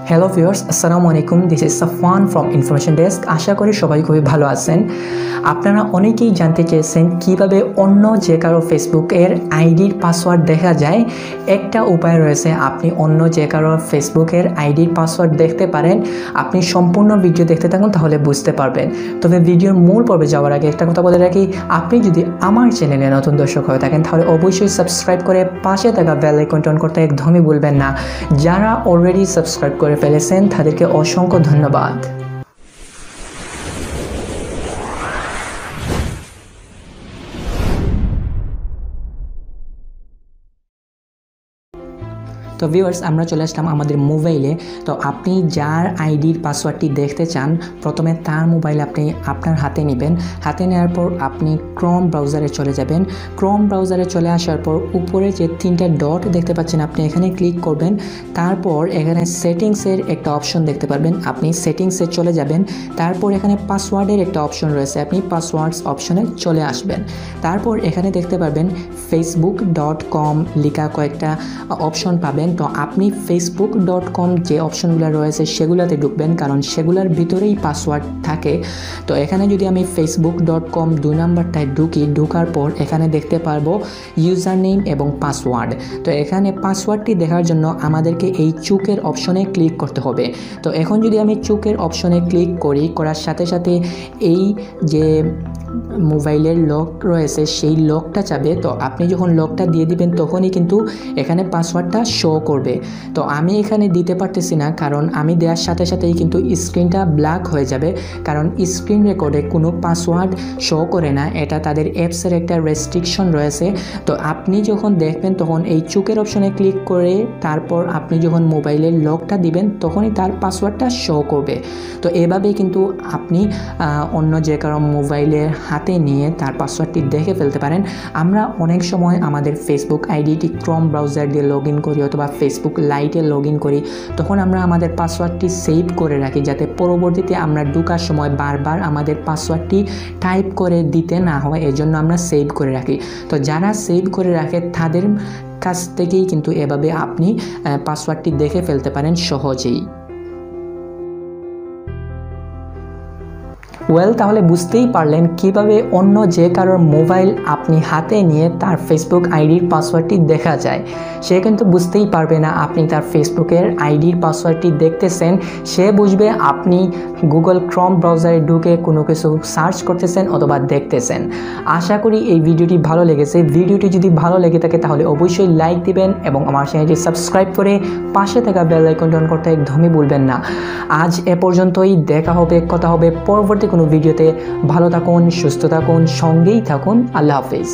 Hello viewers, আসসালামু আলাইকুম। This is Safwan from information desk. আশা করি সবাই খুবই ভালো আছেন। আপনারা অনেকেই জানতে চেয়েছেন কিভাবে অন্য যে কারো ফেসবুকের আইডির পাসওয়ার্ড দেখা যায়। একটা উপায় রয়েছে, আপনি অন্য যে কারো ফেসবুকের আইডির পাসওয়ার্ড দেখতে পারেন। আপনি সম্পূর্ণ ভিডিও দেখতে থাকুন, তাহলে বুঝতে পারবেন। তবে ভিডিওর মূল পর্বে যাওয়ার আগে একটা কথা বলে রাখি, আপনি যদি আমার চ্যানেলে নতুন দর্শক হয়ে থাকেন তাহলে অবশ্যই সাবস্ক্রাইব করে পাশে থাকা বেল আইকনটি অন করতে একদমই ভুলবেন না। যারা অলরেডি সাবস্ক্রাইব করে ফেলেছেন তাদেরকে অসংখ্য ধন্যবাদ। তো ভিউয়ার্স, আমরা চলে আসলাম আমাদের মোবাইলে। তো আপনি যার আইডির পাসওয়ার্ডটি দেখতে চান, প্রথমে তার মোবাইল আপনি আপনার হাতে নেবেন। হাতে নেওয়ার পর আপনি ক্রোম ব্রাউজারে চলে যাবেন। ক্রোম ব্রাউজারে চলে আসার পর উপরে যে তিনটা ডট দেখতে পাচ্ছেন, আপনি এখানে ক্লিক করবেন। তারপর এখানে সেটিংসের একটা অপশন দেখতে পারবেন, আপনি সেটিংসে চলে যাবেন। তারপর এখানে পাসওয়ার্ডের একটা অপশন রয়েছে, আপনি পাসওয়ার্ডস অপশনে চলে আসবেন। তারপর এখানে দেখতে পারবেন facebook.com লেখা কয়েকটা অপশন পাবেন। তো আপনি facebook.com যে অপশনগুলো রয়েছে সেগুলোতে ঢুকবেন, কারণ সেগুলোর ভিতরেই পাসওয়ার্ড থাকে। তো এখানে যদি আমি facebook.com 2 নাম্বারটায় ঢোকার পর এখানে দেখতে পারবো ইউজার নেম এবং পাসওয়ার্ড। তো এখানে পাসওয়ার্ডটি দেখার জন্য আমাদেরকে এই চুকের অপশনে ক্লিক করতে হবে। তো এখন যদি আমি চুকের অপশনে ক্লিক করার সাথে সাথে এই যে মোবাইলের লক রয়েছে সেই লকটা চাবে। তো আপনি যখন লকটা দিয়ে দিবেন তখনই কিন্তু এখানে পাসওয়ার্ডটা শো করবে। তো আমি এখানে দিতে পারতেছি না, কারণ আমি দেওয়ার সাথে সাথেই কিন্তু স্ক্রিনটা ব্ল্যাক হয়ে যাবে, কারণ স্ক্রিন রেকর্ডে কোনো পাসওয়ার্ড শো করে না। এটা তাদের অ্যাপসের একটা রেস্ট্রিকশন রয়েছে। তো আপনি যখন দেখবেন তখন এই চুকের অপশনে ক্লিক করে তারপর আপনি যখন মোবাইলের লকটা দিবেন তখনই তার পাসওয়ার্ডটা শো করবে। তো এভাবেই কিন্তু আপনি অন্য যে কারো মোবাইলের হাতে নিয়ে তার পাসওয়ার্ডটি দেখে ফেলতে পারেন। আমরা অনেক সময় আমাদের ফেসবুক আইডিটি ক্রোম ব্রাউজার দিয়ে লগ ইন করি অথবা ফেসবুক লাইটে লগ ইন করি, তখন আমরা আমাদের পাসওয়ার্ডটি সেভ করে রাখি, যাতে পরবর্তীতে আমরা ঢোকার সময় বারবার আমাদের পাসওয়ার্ডটি টাইপ করে দিতে না হয়। এজন্য আমরা সেভ করে রাখি। তো যারা সেভ করে রাখে তাদের কাছ থেকেই কিন্তু এভাবে আপনি পাসওয়ার্ডটি দেখে ফেলতে পারেন সহজেই। তাহলে বুঝতেই পারলেন কিভাবে অন্য যে কারোর মোবাইল আপনি হাতে নিয়ে তার ফেসবুক আইডির পাসওয়ার্ডটি দেখা যায়। সে কিন্তু বুঝতেই পারবে না আপনি তার ফেসবুকের আইডির পাসওয়ার্ডটি দেখতেছেন। সে বুঝবে আপনি গুগল ক্রোম ব্রাউজারে ঢুকে কোনো কিছু সার্চ করতেছেন অথবা দেখতেছেন। আশা করি এই ভিডিওটি ভালো লেগেছে। ভিডিওটি যদি ভালো লেগে থাকে তাহলে অবশ্যই লাইক দিবেন এবং আমার চ্যানেলটি সাবস্ক্রাইব করে পাশে থাকা বেল আইকনটি অন করতে একদমই ভুলবেন না। আজ এ পর্যন্তই, দেখা হবে, কথা হবে পরবর্তী কোনো ভিডিওতে। ভালো থাকুন, সুস্থ থাকুন, সঙ্গেই থাকুন। আল্লাহ হাফেজ।